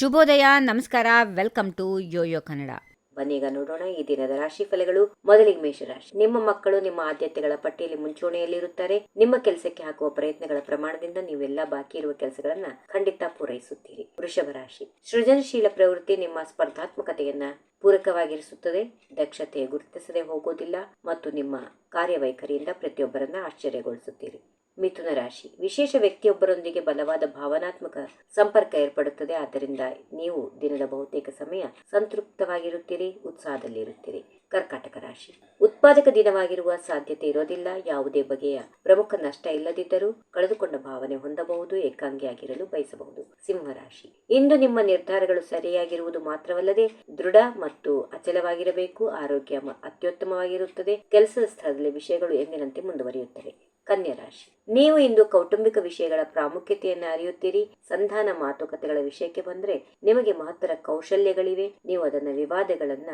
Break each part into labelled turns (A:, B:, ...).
A: ಶುಭೋದಯ, ನಮಸ್ಕಾರ, welcome to Yoyo Kannada.
B: ಬನ್ನೀಗ ನೋಡೋಣ ಈ ದಿನದ ರಾಶಿ ಫಲಗಳು. ಮೊದಲಿಗೆ ಮೇಷರಾಶಿ. ನಿಮ್ಮ ಮಕ್ಕಳು ನಿಮ್ಮ ಆದ್ಯತೆಗಳ ಪಟ್ಟಿಯಲ್ಲಿ ಮುಂಚೂಣಿಯಲ್ಲಿರುತ್ತಾರೆ. ನಿಮ್ಮ ಕೆಲಸಕ್ಕೆ ಹಾಕುವ ಪ್ರಯತ್ನಗಳ ಪ್ರಮಾಣದಿಂದ ನೀವೆಲ್ಲ ಬಾಕಿ ಇರುವ ಕೆಲಸಗಳನ್ನ ಖಂಡಿತ ಪೂರೈಸುತ್ತೀರಿ. ವೃಷಭ ರಾಶಿ. ಸೃಜನಶೀಲ ಪ್ರವೃತ್ತಿ ನಿಮ್ಮ ಸ್ಪರ್ಧಾತ್ಮಕತೆಯನ್ನ ಪೂರಕವಾಗಿರಿಸುತ್ತದೆ. ದಕ್ಷತೆ ಗುರುತಿಸದೆ ಹೋಗೋದಿಲ್ಲ ಮತ್ತು ನಿಮ್ಮ ಕಾರ್ಯವೈಖರಿಯಿಂದ ಪ್ರತಿಯೊಬ್ಬರನ್ನ ಆಶ್ಚರ್ಯಗೊಳಿಸುತ್ತೀರಿ. ಮಿಥುನ ರಾಶಿ. ವಿಶೇಷ ವ್ಯಕ್ತಿಯೊಬ್ಬರೊಂದಿಗೆ ಬಲವಾದ ಭಾವನಾತ್ಮಕ ಸಂಪರ್ಕ ಏರ್ಪಡುತ್ತದೆ. ಆದ್ದರಿಂದ ನೀವು ದಿನದ ಬಹುತೇಕ ಸಮಯ ಸಂತೃಪ್ತವಾಗಿರುತ್ತೀರಿ, ಉತ್ಸಾಹದಲ್ಲಿರುತ್ತೀರಿ. ಕರ್ಕಾಟಕ ರಾಶಿ. ಉತ್ಪಾದಕ ದಿನವಾಗಿರುವ ಸಾಧ್ಯತೆ ಇರೋದಿಲ್ಲ. ಯಾವುದೇ ಬಗೆಯ ಪ್ರಮುಖ ನಷ್ಟ ಇಲ್ಲದಿದ್ದರೂ ಕಳೆದುಕೊಂಡ ಭಾವನೆ ಹೊಂದಬಹುದು. ಏಕಾಂಗಿಯಾಗಿರಲು ಬಯಸಬಹುದು. ಸಿಂಹರಾಶಿ. ಇಂದು ನಿಮ್ಮ ನಿರ್ಧಾರಗಳು ಸರಿಯಾಗಿರುವುದು ಮಾತ್ರವಲ್ಲದೆ ದೃಢ ಮತ್ತು ಅಚಲವಾಗಿರಬೇಕು. ಆರೋಗ್ಯ ಅತ್ಯುತ್ತಮವಾಗಿರುತ್ತದೆ. ಕೆಲಸದ ಸ್ಥಳದಲ್ಲಿ ವಿಷಯಗಳು ಎಂದಿನಂತೆ ಮುಂದುವರಿಯುತ್ತವೆ. ಕನ್ಯಾ ರಾಶಿ. ನೀವು ಇಂದು ಕೌಟುಂಬಿಕ ವಿಷಯಗಳ ಪ್ರಾಮುಖ್ಯತೆಯನ್ನು ಅರಿಯುತ್ತೀರಿ. ಸಂಧಾನ ಮಾತುಕತೆಗಳ ವಿಷಯಕ್ಕೆ ಬಂದ್ರೆ ನಿಮಗೆ ಮಹತ್ತರ ಕೌಶಲ್ಯಗಳಿವೆ. ನೀವು ಅದನ್ನ ವಿವಾದಗಳನ್ನ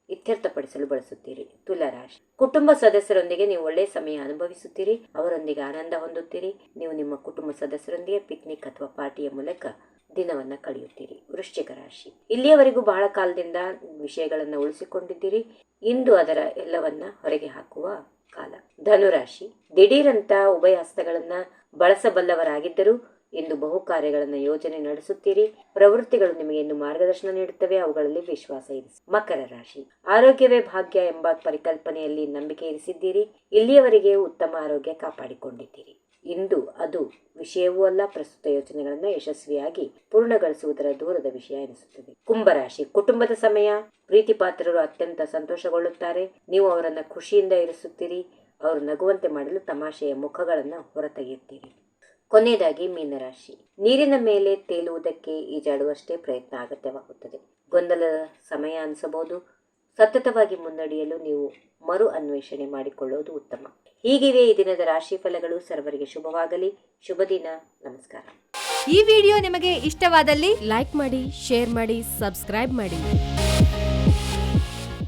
B: ಇತ್ಯರ್ಥಪಡಿಸಲು ಬಳಸುತ್ತೀರಿ. ತುಲಾ ರಾಶಿ. ಕುಟುಂಬ ಸದಸ್ಯರೊಂದಿಗೆ ನೀವು ಒಳ್ಳೆಯ ಸಮಯ ಅನುಭವಿಸುತ್ತೀರಿ. ಅವರೊಂದಿಗೆ ಆನಂದ ಹೊಂದುತ್ತೀರಿ. ನೀವು ನಿಮ್ಮ ಕುಟುಂಬ ಸದಸ್ಯರೊಂದಿಗೆ ಪಿಕ್ನಿಕ್ ಅಥವಾ ಪಾರ್ಟಿಯ ಮೂಲಕ ದಿನವನ್ನ ಕಳೆಯುತ್ತೀರಿ. ವೃಶ್ಚಿಕ ರಾಶಿ. ಇಲ್ಲಿಯವರೆಗೂ ಬಹಳ ಕಾಲದಿಂದ ವಿಷಯಗಳನ್ನ ಉಳಿಸಿಕೊಂಡಿದ್ದೀರಿ. ಇಂದು ಅದರ ಎಲ್ಲವನ್ನ ಹೊರಗೆ ಹಾಕುವ ಕಾಲ. ಧನುರಾಶಿ. ದಿಢೀರಂತ ಉಭಯ ಹಸ್ತಗಳನ್ನ ಬಳಸಬಲ್ಲವರಾಗಿದ್ದರೂ ಇಂದು ಬಹು ಕಾರ್ಯಗಳನ್ನ ಯೋಜನೆ ನಡೆಸುತ್ತೀರಿ. ಪ್ರವೃತ್ತಿಗಳು ನಿಮಗೆ ಇನ್ನು ಮಾರ್ಗದರ್ಶನ ನೀಡುತ್ತವೆ. ಅವುಗಳಲ್ಲಿ ವಿಶ್ವಾಸ ಇರಿಸಿ. ಮಕರ ರಾಶಿ. ಆರೋಗ್ಯವೇ ಭಾಗ್ಯ ಎಂಬ ಪರಿಕಲ್ಪನೆಯಲ್ಲಿ ನಂಬಿಕೆ ಇರಿಸಿದ್ದೀರಿ. ಇಲ್ಲಿಯವರೆಗೆ ಉತ್ತಮ ಆರೋಗ್ಯ ಕಾಪಾಡಿಕೊಂಡಿದ್ದೀರಿ. ಇಂದು ಅದು ವಿಷಯವೂ ಅಲ್ಲ. ಪ್ರಸ್ತುತ ಯೋಚನೆಗಳನ್ನ ಯಶಸ್ವಿಯಾಗಿ ಪೂರ್ಣಗೊಳಿಸುವುದರ ದೂರದ ವಿಷಯ ಎನಿಸುತ್ತದೆ. ಕುಂಭರಾಶಿ. ಕುಟುಂಬದ ಸಮಯ. ಪ್ರೀತಿ ಪಾತ್ರರು ಅತ್ಯಂತ ಸಂತೋಷಗೊಳ್ಳುತ್ತಾರೆ. ನೀವು ಅವರನ್ನ ಖುಷಿಯಿಂದ ಇರಿಸುತ್ತೀರಿ. ಅವರು ನಗುವಂತೆ ಮಾಡಲು ತಮಾಷೆಯ ಮುಖಗಳನ್ನ ಹೊರತೆಗೆಯುತ್ತೀರಿ. ಕೊನೆಯದಾಗಿ ಮೀನರಾಶಿ. ನೀರಿನ ಮೇಲೆ ತೇಲುವುದಕ್ಕೆ ಈಜಾಡುವಷ್ಟೇ ಪ್ರಯತ್ನ ಅಗತ್ಯವಾಗುತ್ತದೆ. ಗೊಂದಲದ ಸಮಯ ಅನಿಸಬಹುದು. ಸತತವಾಗಿ ಮುನ್ನಡೆಯಲು ನೀವು ಮರು ಅನ್ವೇಷಣೆ ಮಾಡಿಕೊಳ್ಳುವುದು ಉತ್ತಮ. ಹೀಗಿವೆ ಈ ದಿನದ ರಾಶಿ ಫಲಗಳು. ಸರ್ವರಿಗೆ ಶುಭವಾಗಲಿ. ಶುಭ ದಿನ. ನಮಸ್ಕಾರ.
A: ಈ ವಿಡಿಯೋ ನಿಮಗೆ ಇಷ್ಟವಾದಲ್ಲಿ
C: ಲೈಕ್ ಮಾಡಿ, ಶೇರ್ ಮಾಡಿ, ಸಬ್ಸ್ಕ್ರೈಬ್ ಮಾಡಿ.